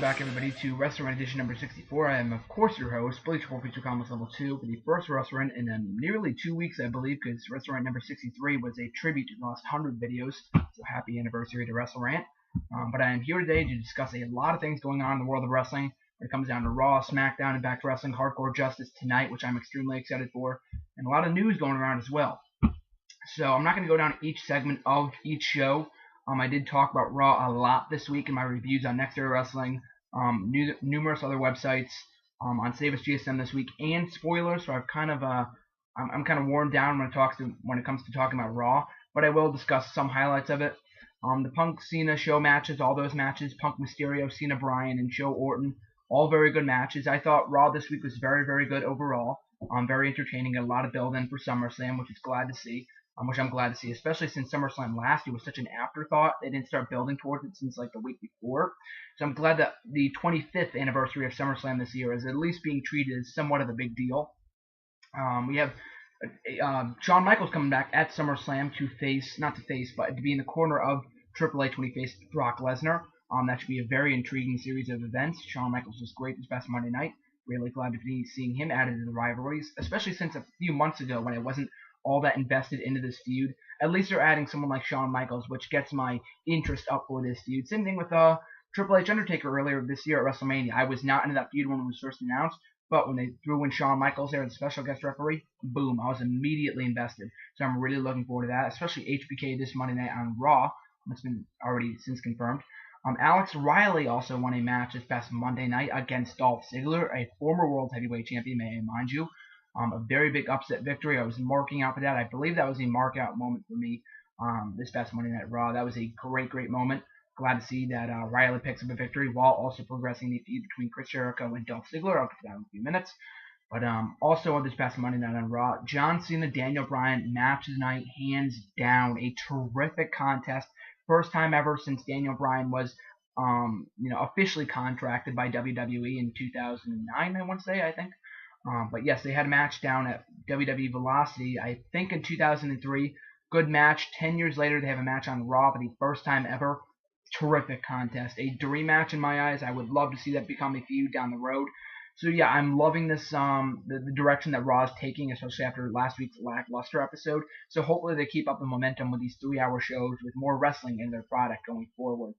back, everybody, to WrestleRant edition number 64. I am, of course, your host, Bleacher, Columnist level 2, for the first WrestleRant in nearly 2 weeks, I believe, because WrestleRant number 63 was a tribute to the last 100 videos. So happy anniversary to WrestleRant. But I am here today to discuss a lot of things going on in the world of wrestling. When it comes down to Raw, SmackDown, Impact Wrestling, Hardcore Justice tonight, which I'm extremely excited for, and a lot of news going around as well. So I'm not going to go down each segment of each show. I did talk about Raw a lot this week in my reviews on Next Era Wrestling, numerous other websites, on SAVE US GSM this week, and spoilers. So I'm kind of worn down when it comes to talking about Raw, but I will discuss some highlights of it. The Punk Cena show matches, all those matches, Punk Mysterio, Cena Bryan, and Joe Orton, all very good matches. I thought Raw this week was very, very good overall. Very entertaining, a lot of build-in for SummerSlam, which is glad to see. Which I'm glad to see, especially since SummerSlam last year was such an afterthought. They didn't start building towards it since like the week before. So I'm glad that the 25th anniversary of SummerSlam this year is at least being treated as somewhat of a big deal. We have Shawn Michaels coming back at SummerSlam to be in the corner of Triple H when he faced Brock Lesnar. That should be a very intriguing series of events. Shawn Michaels was great this past Monday night. Really glad to be seeing him added to the rivalries, especially since a few months ago when I wasn't all that invested into this feud. At least they're adding someone like Shawn Michaels, which gets my interest up for this feud. Same thing with Triple H Undertaker earlier this year at WrestleMania. I was not into that feud when it was first announced, but when they threw in Shawn Michaels there as a special guest referee, boom, I was immediately invested. So I'm really looking forward to that, especially HBK this Monday night on Raw. It's been already since confirmed. Alex Riley also won a match this past Monday night against Dolph Ziggler, a former World Heavyweight Champion, may I mind you. A very big upset victory. I was marking out for that. I believe that was a mark-out moment for me this past Monday Night Raw. That was a great, great moment. Glad to see that Riley picks up a victory while also progressing the feud between Chris Jericho and Dolph Ziggler. I'll get to that in a few minutes. But also on this past Monday Night on Raw, John Cena, Daniel Bryan, match of the night, hands down. A terrific contest. First time ever since Daniel Bryan was officially contracted by WWE in 2009, I want to say, I think. But yes, they had a match down at WWE Velocity, I think in 2003. Good match. 10 years later, they have a match on Raw for the first time ever. Terrific contest. A dream match in my eyes. I would love to see that become a feud down the road. So yeah, I'm loving this, the direction that Raw is taking, especially after last week's lackluster episode. So hopefully they keep up the momentum with these 3-hour shows with more wrestling in their product going forward.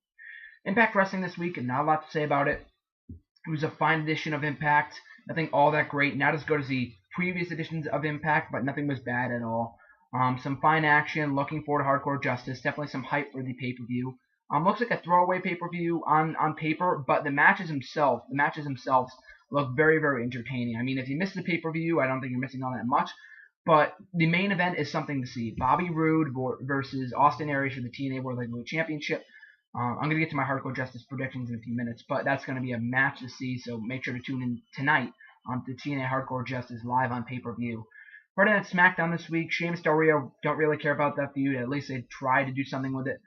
Impact Wrestling this week, and not a lot to say about it. It was a fine edition of Impact. Nothing all that great. Not as good as the previous editions of Impact, but nothing was bad at all. Some fine action. Looking forward to Hardcore Justice. Definitely some hype for the pay-per-view. Looks like a throwaway pay-per-view on paper, but the matches themselves look very, very entertaining. I mean, if you miss the pay-per-view, I don't think you're missing all that much. But the main event is something to see. Bobby Roode versus Austin Aries for the TNA World Heavyweight Championship. I'm going to get to my Hardcore Justice predictions in a few minutes, but that's going to be a match to see, so make sure to tune in tonight to TNA Hardcore Justice live on pay-per-view. Friday Night SmackDown this week, Sheamus Del Rio, don't really care about that feud. At least they tried to do something with it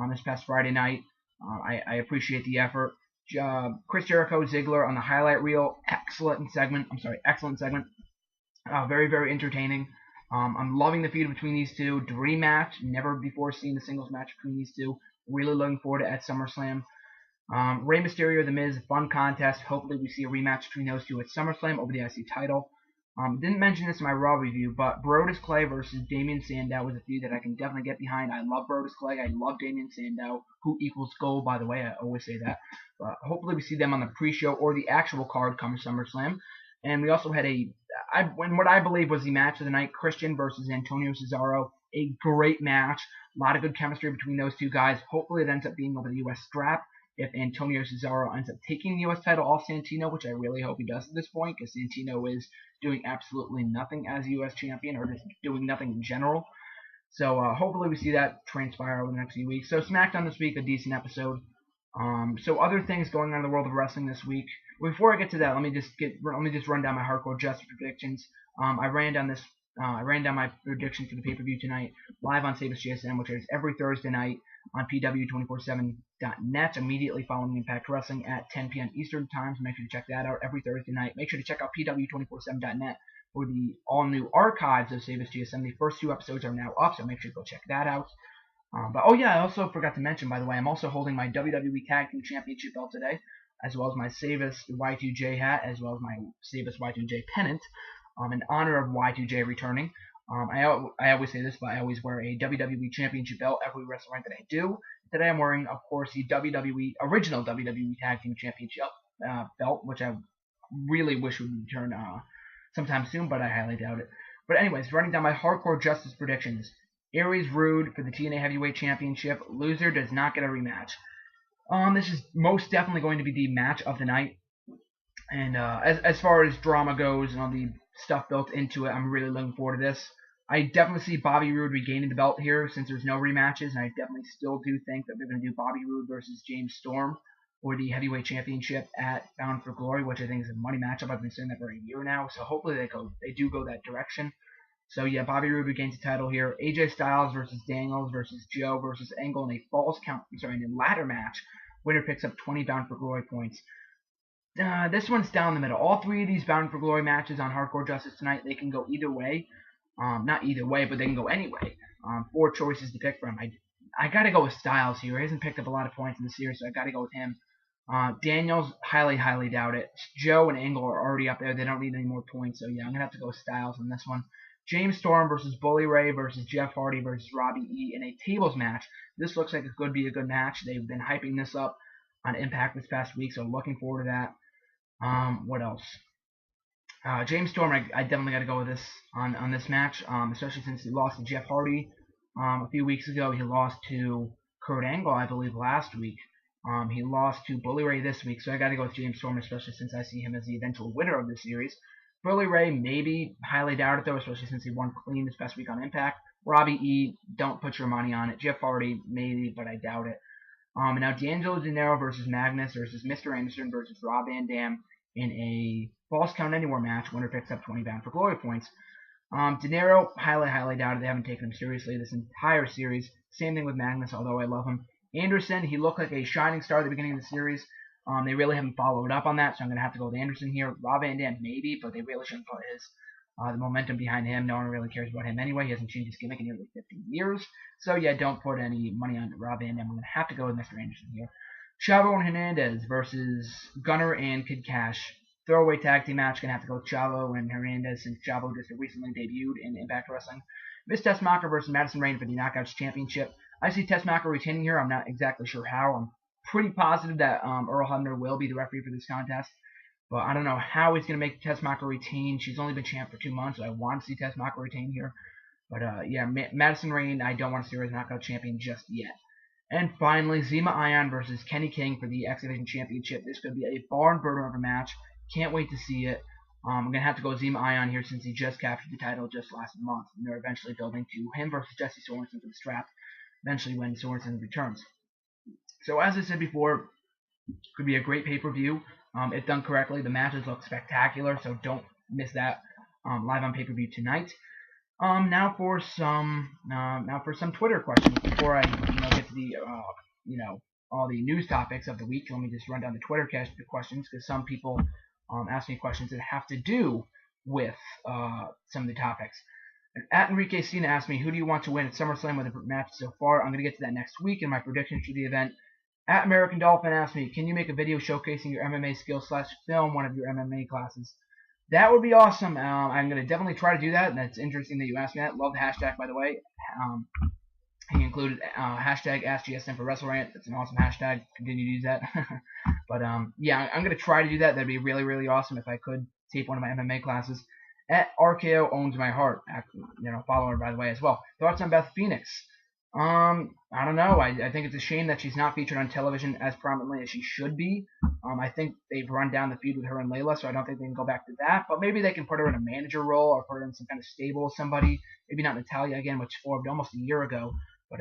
this past Friday night. I appreciate the effort. Chris Jericho, Ziggler on the highlight reel, excellent segment. Very, very entertaining. I'm loving the feud between these two. Dream match, never before seen a singles match between these two. Really looking forward to it at SummerSlam. Rey Mysterio, The Miz, fun contest. Hopefully we see a rematch between those two at SummerSlam over the IC title. Didn't mention this in my Raw review, but Brodus Clay versus Damien Sandow was a feud that I can definitely get behind. I love Brodus Clay. I love Damien Sandow, who equals gold, by the way. I always say that. But hopefully we see them on the pre-show or the actual card come SummerSlam. And we also had what I believe was the match of the night, Christian versus Antonio Cesaro. A great match. A lot of good chemistry between those two guys. Hopefully it ends up being over the U.S. strap if Antonio Cesaro ends up taking the U.S. title off Santino, which I really hope he does at this point, because Santino is doing absolutely nothing as U.S. champion, or just doing nothing in general. So hopefully we see that transpire over the next few weeks. So SmackDown this week, a decent episode. So other things going on in the world of wrestling this week. Before I get to that, let me just run down my Hardcore Justice predictions. I ran down my prediction for the pay-per-view tonight live on SAVE US GSM, which is every Thursday night on pw247.net, immediately following Impact Wrestling at 10 p.m. Eastern Time. So make sure to check that out every Thursday night. Make sure to check out pw247.net for the all-new archives of SAVE US GSM. The first 2 episodes are now up, so make sure to go check that out. But oh yeah, I also forgot to mention, by the way, I'm also holding my WWE Tag Team Championship belt today. as well as my Save US Y2J hat, as well as my Save US Y2J pennant, in honor of Y2J returning. I always say this, but I always wear a WWE Championship belt every WrestleRant that I do. Today I'm wearing, of course, the original WWE Tag Team Championship belt, which I really wish would return sometime soon, but I highly doubt it. But anyways, running down my Hardcore Justice predictions. Aries Rude for the TNA Heavyweight Championship. Loser does not get a rematch. This is most definitely going to be the match of the night. And as far as drama goes and all the stuff built into it, I'm really looking forward to this. I definitely see Bobby Roode regaining the belt here since there's no rematches, and I definitely still do think that they're going to do Bobby Roode versus James Storm for the Heavyweight Championship at Bound for Glory, which I think is a money matchup. I've been saying that for a year now, so hopefully they do go that direction. So yeah, Bobby Roode regains the title here. AJ Styles versus Daniels versus Joe versus Angle in a in a ladder match. Winner picks up 20 Bound for Glory points. This one's down the middle. All three of these Bound for Glory matches on Hardcore Justice tonight, they can go either way. Not either way, but they can go any way. 4 choices to pick from. I gotta go with Styles here. He hasn't picked up a lot of points in the series, so I gotta go with him. Daniels, highly doubt it. Joe and Angle are already up there. They don't need any more points, so yeah, I'm gonna have to go with Styles on this one. James Storm versus Bully Ray versus Jeff Hardy versus Robbie E in a tables match. This looks like it could be a good match. They've been hyping this up on Impact this past week, so looking forward to that. What else? James Storm, I definitely got to go with this on this match, especially since he lost to Jeff Hardy a few weeks ago. He lost to Kurt Angle, I believe, last week. He lost to Bully Ray this week, so I got to go with James Storm, especially since I see him as the eventual winner of this series. Bully Ray, maybe, highly doubt it though, especially since he won clean this past week on Impact. Robbie E, don't put your money on it. Jeff Hardy, maybe, but I doubt it. Now D'Angelo Dinero versus Magnus versus Mr. Anderson versus Rob Van Dam in a Falls Count Anywhere match. Winner picks up 20 Bound for Glory points. Dinero, highly doubted. They haven't taken him seriously this entire series. Same thing with Magnus, although I love him. Anderson, he looked like a shining star at the beginning of the series. They really haven't followed up on that, so I'm going to have to go with Anderson here. Rob Van Dam, maybe, but they really shouldn't put the momentum behind him. No one really cares about him anyway. He hasn't changed his gimmick in nearly 15 years. So, yeah, don't put any money on Rob Van Dam. I'm going to have to go with Mr. Anderson here. Chavo and Hernandez versus Gunner and Kid Cash. Throwaway tag team match. Going to have to go with Chavo and Hernandez since Chavo just recently debuted in Impact Wrestling. Miss Tessmacher versus Madison Rayne for the Knockouts Championship. I see Tessmacher retaining here. I'm not exactly sure how. I'm pretty positive that Earl Hebner will be the referee for this contest. But I don't know how he's going to make Tessmacher retain. She's only been champ for 2 months, so I want to see Tessmacher retain here. But yeah, Madison Rayne, I don't want to see her as knockout champion just yet. And finally, Zema Ion versus Kenny King for the X Division Championship. This could be a barn burner of a match. Can't wait to see it. I'm going to have to go with Zema Ion here since he just captured the title just last month. And they're eventually building to him versus Jesse Sorensen for the strap, eventually when Sorensen returns. So as I said before, could be a great pay-per-view. If done correctly, the matches look spectacular, so don't miss that live on pay-per-view tonight. Now for some Twitter questions before I get to the all the news topics of the week. Let me just run down the Twitter questions because some people ask me questions that have to do with some of the topics. At Enrique Cena asked me, who do you want to win at SummerSlam with the match so far? I'm going to get to that next week in my predictions for the event. At American Dolphin asked me, can you make a video showcasing your MMA skills / film one of your MMA classes? That would be awesome. I'm going to definitely try to do that. That's interesting that you asked me that. Love the hashtag, by the way. He included hashtag AskGSM for WrestleRant. That's an awesome hashtag. Continue to use that. But yeah, I'm going to try to do that. That'd be really, really awesome if I could tape one of my MMA classes. At RKO Owns My Heart. Follow her, by the way, as well. Thoughts on Beth Phoenix? I don't know. I think it's a shame that she's not featured on television as prominently as she should be. I think they've run down the feud with her and Layla, so I don't think they can go back to that. But maybe they can put her in a manager role or put her in some kind of stable with somebody. Maybe not Natalya again, which formed almost a year ago. But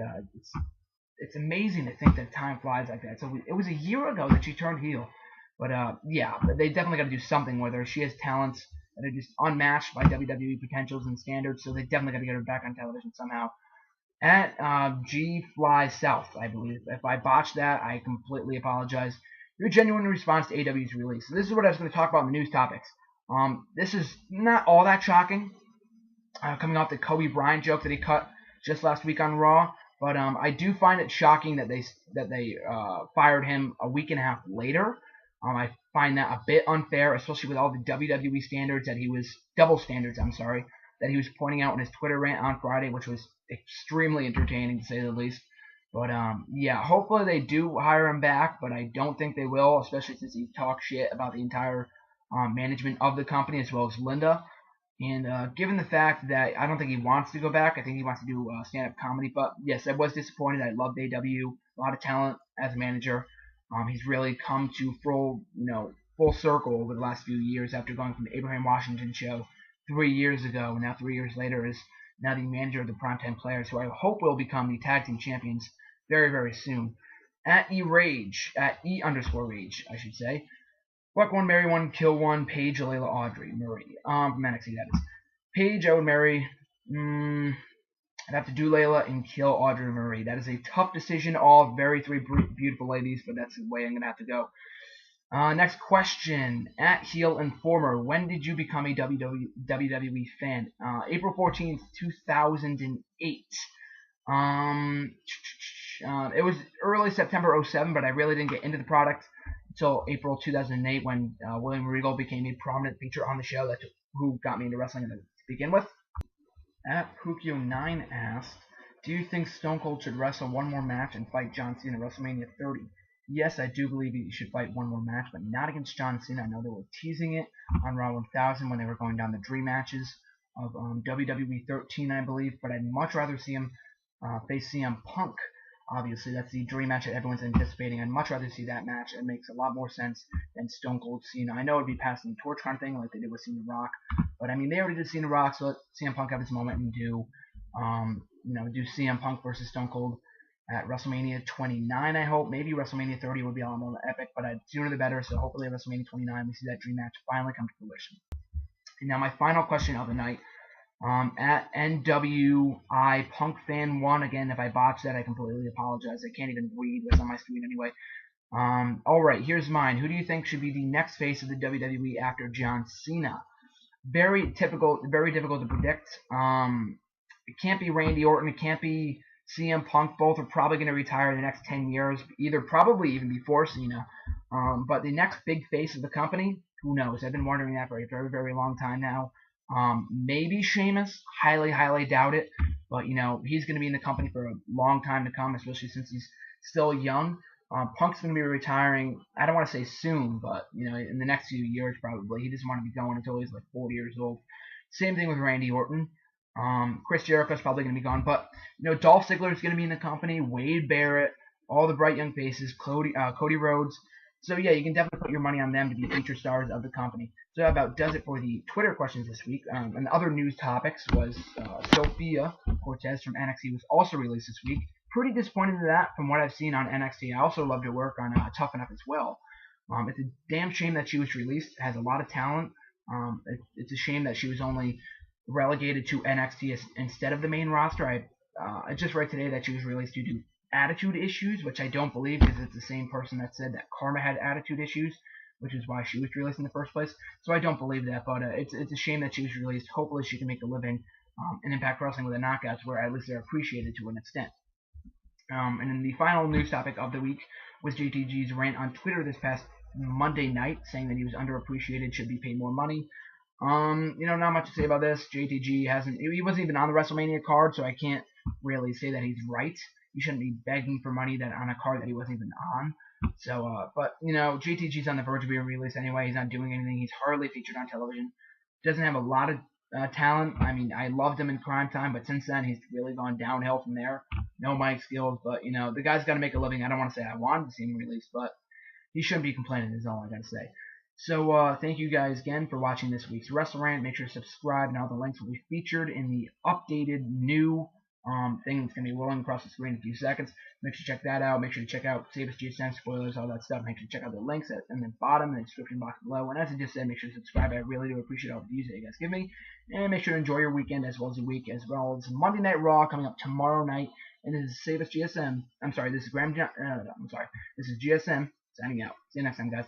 it's amazing to think that time flies like that. So it was a year ago that she turned heel. But yeah, they definitely got to do something with her. She has talents that are just unmatched by WWE potentials and standards, so they definitely got to get her back on television somehow. At G Fly South, I believe. If I botched that, I completely apologize. Your genuine response to AW's release. So this is what I was going to talk about in the news topics. This is not all that shocking, coming off the Kobe Bryant joke that he cut just last week on Raw. But I do find it shocking that they fired him a week and a half later. I find that a bit unfair, especially with all the WWE standards that he was double standards. I'm sorry, that he was pointing out in his Twitter rant on Friday, which was extremely entertaining to say the least. But yeah, hopefully they do hire him back, but I don't think they will, especially since he talked shit about the entire management of the company as well as Linda. And given the fact that I don't think he wants to go back, I think he wants to do stand-up comedy. But yes, I was disappointed. I loved AW, a lot of talent as a manager. He's really come to full circle over the last few years after going from the Abraham Washington show 3 years ago, and now 3 years later is now the manager of the Primetime Players, who I hope will become the tag team champions very, very soon. At E_Rage, at E_Rage, I should say. Fuck one, marry one, kill one, Paige, Layla, Audrey, Marie. From NXT, that is. Paige, I would marry. I'd have to do Layla and kill Audrey and Marie. That is a tough decision. All three beautiful ladies, but that's the way I'm going to have to go. Next question. At Heel Informer, when did you become a WWE fan? April 14th, 2008. It was early September 07, but I really didn't get into the product until April 2008 when William Regal became a prominent feature on the show. That's who got me into wrestling to begin with. At Pukio9 asked, do you think Stone Cold should wrestle one more match and fight John Cena at WrestleMania 30? Yes, I do believe he should fight one more match, but not against John Cena. I know they were teasing it on Raw 1000 when they were going down the dream matches of WWE 13, I believe, but I'd much rather see him face CM Punk. Obviously, that's the dream match that everyone's anticipating. I'd much rather see that match. It makes a lot more sense than Stone Cold Cena. I know it'd be passing the torch kind of thing like they did with Cena Rock, but I mean, they already did Cena Rock, so let CM Punk have his moment and do CM Punk versus Stone Cold at WrestleMania 29, I hope. Maybe WrestleMania 30 would be a lot more epic, but sooner the better, so hopefully at WrestleMania 29 we see that dream match finally come to fruition. And now my final question of the night. At NWI Punk Fan 1, again, if I botched that, I completely apologize. I can't even read what's on my screen anyway. Alright, here's mine. Who do you think should be the next face of the WWE after John Cena? Very difficult to predict. It can't be Randy Orton. It can't be CM Punk. Both are probably going to retire in the next 10 years, either probably even before Cena. But the next big face of the company, who knows? I've been wondering that for a very, very long time now. Maybe Sheamus. Highly, highly doubt it. But, he's going to be in the company for a long time to come, especially since he's still young. Punk's going to be retiring, I don't want to say soon, but, in the next few years probably. He doesn't want to be going until he's like 40 years old. Same thing with Randy Orton. Chris Jericho's probably going to be gone. But, Dolph Ziggler's going to be in the company. Wade Barrett. All the bright young faces. Cody Rhodes. So, yeah, you can definitely put your money on them to be future stars of the company. So that about does it for the Twitter questions this week. And other news topics was Sophia Cortez from NXT was also released this week. Pretty disappointed in that from what I've seen on NXT. I also loved her work on Tough Enough as well. It's a damn shame that she was released. Has a lot of talent. It's a shame that she was only relegated to NXT instead of the main roster. I just read today that she was released due to attitude issues, which I don't believe because it's the same person that said that Karma had attitude issues, which is why she was released in the first place. So I don't believe that, but it's a shame that she was released. Hopefully she can make a living in Impact Wrestling with the knockouts, where at least they're appreciated to an extent. And then the final news topic of the week was JTG's rant on Twitter this past Monday night, saying that he was underappreciated, should be paid more money. Not much to say about this. JTG he wasn't even on the WrestleMania card, so I can't really say that he's right. You shouldn't be begging for money on a card that he wasn't even on. So, but, JTG's on the verge of being released anyway. He's not doing anything. He's hardly featured on television. Doesn't have a lot of talent. I mean, I loved him in Prime Time, but since then, he's really gone downhill from there. No mic skills, but, the guy's got to make a living. I don't want to say I wanted to see him released, but he shouldn't be complaining is all I got to say. So, thank you guys again for watching this week's WrestleRant. Make sure to subscribe, and all the links will be featured in the updated new thing that's going to be rolling across the screen in a few seconds. Make sure to check that out. Make sure to check out SAVE US GSM, spoilers, all that stuff. Make sure to check out the links in the bottom in the description box below. And as I just said, make sure to subscribe. I really do appreciate all the views that you guys give me. And make sure to enjoy your weekend as well as your week, as well as Monday Night Raw coming up tomorrow night. And this is SAVE US GSM. I'm sorry, this is This is GSM signing out. See you next time, guys.